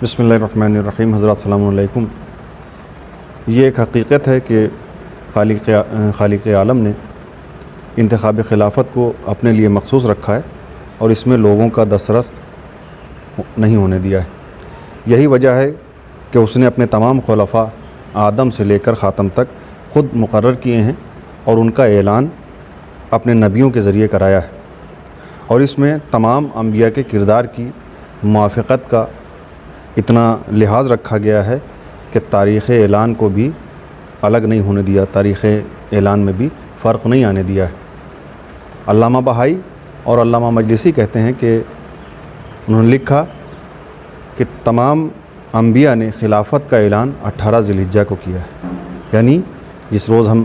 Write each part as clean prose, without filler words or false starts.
بسم اللہ الرحمن الرحیم۔ حضرات السلام علیکم۔ یہ ایک حقیقت ہے کہ خالق عالم نے انتخاب خلافت کو اپنے لیے مخصوص رکھا ہے اور اس میں لوگوں کا دسترست نہیں ہونے دیا ہے۔ یہی وجہ ہے کہ اس نے اپنے تمام خلفاء آدم سے لے کر خاتم تک خود مقرر کیے ہیں اور ان کا اعلان اپنے نبیوں کے ذریعے کرایا ہے، اور اس میں تمام انبیاء کے کردار کی موافقت کا اتنا لحاظ رکھا گیا ہے کہ تاریخ اعلان کو بھی الگ نہیں ہونے دیا، تاریخ اعلان میں بھی فرق نہیں آنے دیا ہے۔ علامہ بہائی اور علامہ مجلسی کہتے ہیں کہ انہوں نے لکھا کہ تمام انبیاء نے خلافت کا اعلان 18 ذی الحجہ کو کیا ہے، یعنی جس روز ہم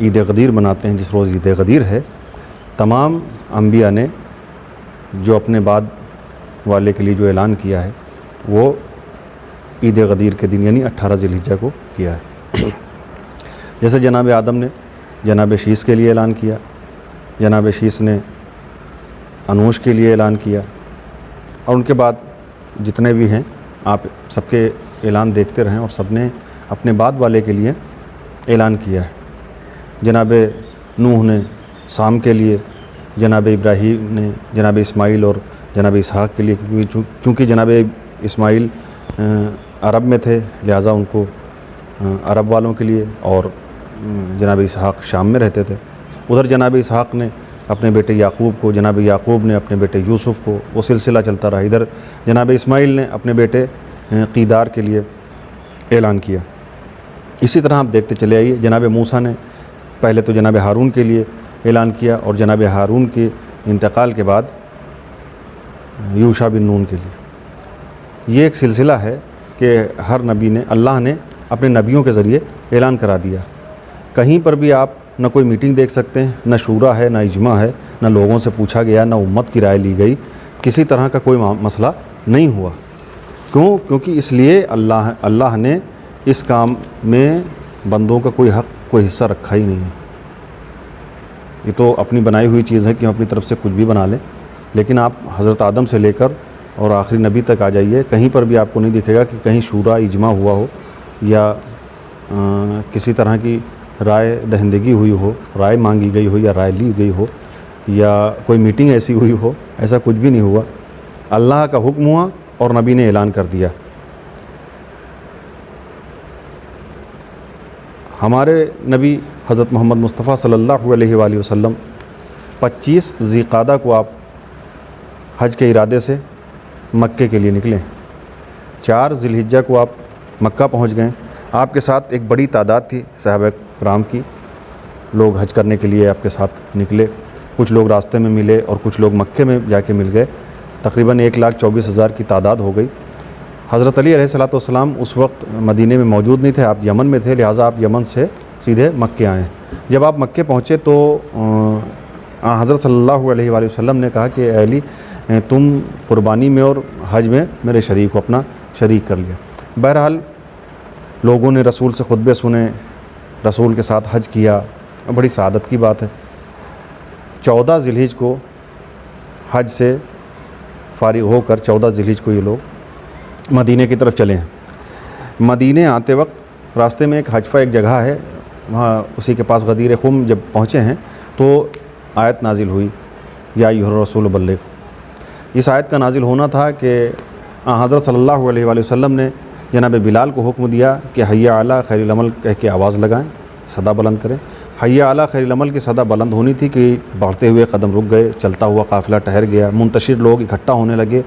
عید غدیر مناتے ہیں، جس روز عید غدیر ہے، تمام انبیاء نے جو اپنے بعد والے کے لیے جو اعلان کیا ہے وہ عید غدیر کے دن یعنی 18 ذی الحجہ کو کیا ہے۔ جیسے جناب آدم نے جناب شیس کے لیے اعلان کیا، جناب شیس نے انوش کے لیے اعلان کیا، اور ان کے بعد جتنے بھی ہیں آپ سب کے اعلان دیکھتے رہیں، اور سب نے اپنے بعد والے کے لیے اعلان کیا ہے۔ جناب نوح نے سام کے لیے، جناب ابراہیم نے جناب اسماعیل اور جناب اسحاق کے لیے، چونکہ جناب اسماعیل عرب میں تھے لہٰذا ان کو عرب والوں کے لیے، اور جناب اسحاق شام میں رہتے تھے۔ ادھر جناب اسحاق نے اپنے بیٹے یعقوب کو، جناب یعقوب نے اپنے بیٹے یوسف کو، وہ سلسلہ چلتا رہا۔ ادھر جناب اسماعیل نے اپنے بیٹے قیدار کے لیے اعلان کیا۔ اسی طرح آپ دیکھتے چلے آئیے، جناب موسیٰ نے پہلے تو جناب ہارون کے لیے اعلان کیا، اور جناب ہارون کے انتقال کے بعد یوشع بن نون کے لیے۔ یہ ایک سلسلہ ہے کہ ہر نبی نے، اللہ نے اپنے نبیوں کے ذریعے اعلان کرا دیا۔ کہیں پر بھی آپ نہ کوئی میٹنگ دیکھ سکتے ہیں، نہ شورا ہے، نہ اجماع ہے، نہ لوگوں سے پوچھا گیا، نہ امت کی رائے لی گئی، کسی طرح کا کوئی مسئلہ نہیں ہوا۔ کیونکہ اس لیے اللہ نے اس کام میں بندوں کا کوئی حق، کوئی حصہ رکھا ہی نہیں ہے۔ یہ تو اپنی بنائی ہوئی چیز ہے کہ ہم اپنی طرف سے کچھ بھی بنا لیں، لیکن آپ حضرت آدم سے لے کر اور آخری نبی تک آ جائیے، کہیں پر بھی آپ کو نہیں دکھے گا کہ کہیں شورا اجماع ہوا ہو یا کسی طرح کی رائے دہندگی ہوئی ہو، رائے مانگی گئی ہو یا رائے لی گئی ہو، یا کوئی میٹنگ ایسی ہوئی ہو۔ ایسا کچھ بھی نہیں ہوا، اللہ کا حکم ہوا اور نبی نے اعلان کر دیا۔ ہمارے نبی حضرت محمد مصطفیٰ صلی اللہ علیہ وآلہ وسلم 25 ذی القعدہ کو آپ حج کے ارادے سے مکے کے لیے نکلیں، 4 ذی الحجہ کو آپ مکہ پہنچ گئے۔ آپ کے ساتھ ایک بڑی تعداد تھی صحابہ کرام کی، لوگ حج کرنے کے لیے آپ کے ساتھ نکلے۔ کچھ لوگ راستے میں ملے اور کچھ لوگ مکے میں جا کے مل گئے، تقریباً 1,24,000 کی تعداد ہو گئی۔ حضرت علی علیہ السلام اس وقت مدینے میں موجود نہیں تھے، آپ یمن میں تھے، لہٰذا آپ یمن سے سیدھے مکے آئے۔ جب آپ مکے پہنچے تو حضرت صلی اللہ علیہ وآلہ وسلم نے کہا کہ اے علی، تم قربانی میں اور حج میں میرے شریک کو اپنا شریک کر لیا۔ بہرحال لوگوں نے رسول سے خطبے سنے، رسول کے ساتھ حج کیا، بڑی سعادت کی بات ہے۔ 14 ذی الحجہ کو حج سے فارغ ہو کر 14 ذی الحجہ کو یہ لوگ مدینے کی طرف چلے ہیں۔ مدینے آتے وقت راستے میں ایک حجفہ ایک جگہ ہے، وہاں اسی کے پاس غدیر خم جب پہنچے ہیں تو آیت نازل ہوئی، یا ایھا الرسول بلغ۔ اس آیت کا نازل ہونا تھا کہ حضرت صلی اللہ علیہ وآلہ وسلم نے جناب بلال کو حکم دیا کہ حی علی خیر العمل کہہ کے آواز لگائیں، صدا بلند کریں۔ حی علی خیر العمل کی صدا بلند ہونی تھی کہ بڑھتے ہوئے قدم رک گئے، چلتا ہوا قافلہ ٹھہر گیا، منتشر لوگ اکٹھا ہونے لگے،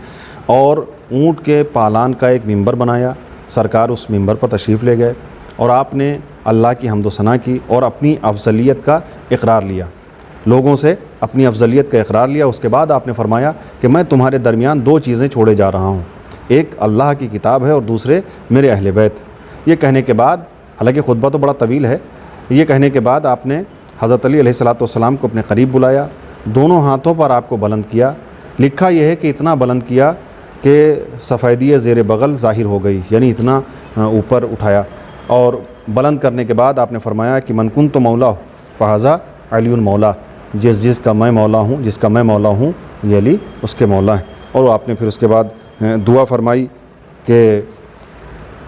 اور اونٹ کے پالان کا ایک ممبر بنایا، سرکار اس ممبر پر تشریف لے گئے، اور آپ نے اللہ کی حمد و ثنا کی اور اپنی افضلیت کا اقرار لیا، لوگوں سے اپنی افضلیت کا اقرار لیا۔ اس کے بعد آپ نے فرمایا کہ میں تمہارے درمیان 2 چیزیں چھوڑے جا رہا ہوں، ایک اللہ کی کتاب ہے اور دوسرے میرے اہل بیت۔ یہ کہنے کے بعد، حالانکہ خطبہ تو بڑا طویل ہے، یہ کہنے کے بعد آپ نے حضرت علی علیہ السلام کو اپنے قریب بلایا، دونوں ہاتھوں پر آپ کو بلند کیا۔ لکھا یہ ہے کہ اتنا بلند کیا کہ سفیدی زیر بغل ظاہر ہو گئی، یعنی اتنا اوپر اٹھایا، اور بلند کرنے کے بعد آپ نے فرمایا کہ من کنت مولا فہذا علی مولا، جس کا میں مولا ہوں، جس کا میں مولا ہوں یہ علی اس کے مولا ہیں۔ اور آپ نے پھر اس کے بعد دعا فرمائی کہ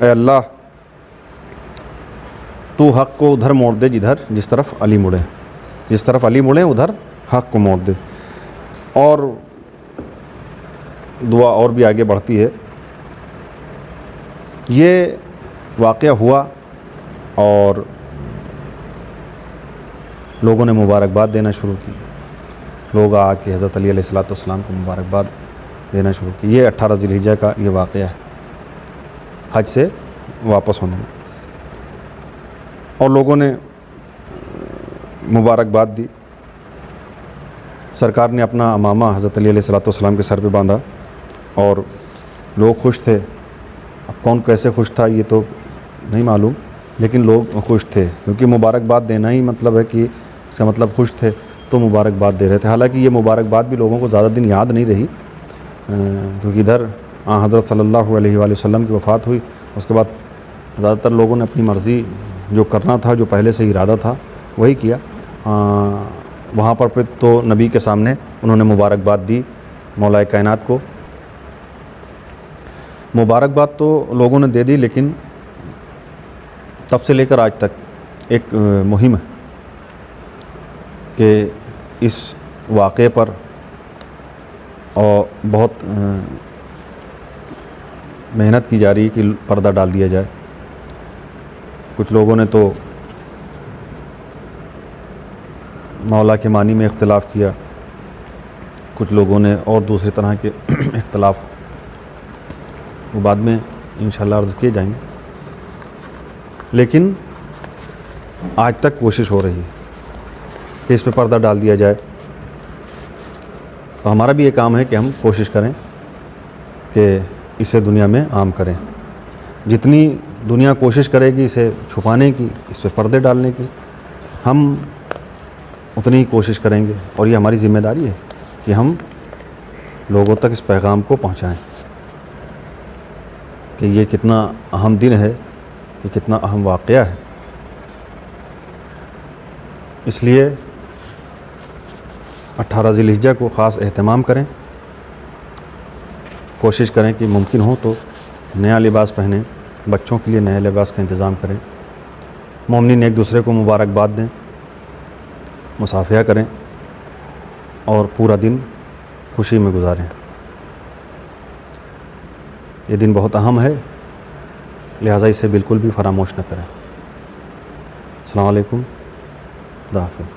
اے اللہ تو حق کو ادھر موڑ دے جس طرف علی مڑے، جس طرف علی مڑے ادھر حق کو موڑ دے۔ اور دعا اور بھی آگے بڑھتی ہے۔ یہ واقعہ ہوا اور لوگوں نے مبارکباد دینا شروع کی، لوگ آ کے حضرت علی علیہ السلام کو مبارکباد دینا شروع کی۔ یہ 18 ذی الحجہ کا یہ واقعہ ہے حج سے واپس ہونے میں، اور لوگوں نے مبارکباد دی۔ سرکار نے اپنا امامہ حضرت علی علیہ السلام کے سر پہ باندھا اور لوگ خوش تھے۔ اب کون کیسے خوش تھا یہ تو نہیں معلوم، لیکن لوگ خوش تھے، کیونکہ مبارکباد دینا ہی مطلب ہے کہ اس کا مطلب خوش تھے تو مبارکباد دے رہے تھے۔ حالانکہ یہ مبارکباد بھی لوگوں کو زیادہ دن یاد نہیں رہی، کیونکہ ادھر حضرت صلی اللہ علیہ وآلہ وسلم کی وفات ہوئی، اس کے بعد زیادہ تر لوگوں نے اپنی مرضی جو کرنا تھا، جو پہلے سے ارادہ تھا وہی کیا۔ وہاں پر پھر تو نبی کے سامنے انہوں نے مبارکباد دی مولا کائنات کو۔ مبارکباد تو لوگوں نے دے دی، لیکن تب سے لے کر آج تک ایک مہم ہے کہ اس واقعے پر اور بہت محنت کی جا رہی ہے کہ پردہ ڈال دیا جائے۔ کچھ لوگوں نے تو مولا کے معنی میں اختلاف کیا، کچھ لوگوں نے اور دوسری طرح کے اختلاف، وہ بعد میں انشاءاللہ عرض کیے جائیں گے۔ لیکن آج تک کوشش ہو رہی ہے کہ اس پہ پردہ ڈال دیا جائے، تو ہمارا بھی یہ کام ہے کہ ہم کوشش کریں کہ اسے دنیا میں عام کریں۔ جتنی دنیا کوشش کرے گی اسے چھپانے کی، اس پہ پردے ڈالنے کی، ہم اتنی ہی کوشش کریں گے، اور یہ ہماری ذمہ داری ہے کہ ہم لوگوں تک اس پیغام کو پہنچائیں کہ یہ کتنا اہم دن ہے، یہ کتنا اہم واقعہ ہے۔ اس لیے 18 ذی الحجہ کو خاص اہتمام کریں، کوشش کریں کہ ممکن ہو تو نیا لباس پہنیں، بچوں کے لیے نئے لباس کا انتظام کریں، مومنین ایک دوسرے کو مبارکباد دیں، مصافحہ کریں اور پورا دن خوشی میں گزاریں۔ یہ دن بہت اہم ہے، لہٰذا اسے بالکل بھی فراموش نہ کریں۔ السلام علیکم، خدا حافظ۔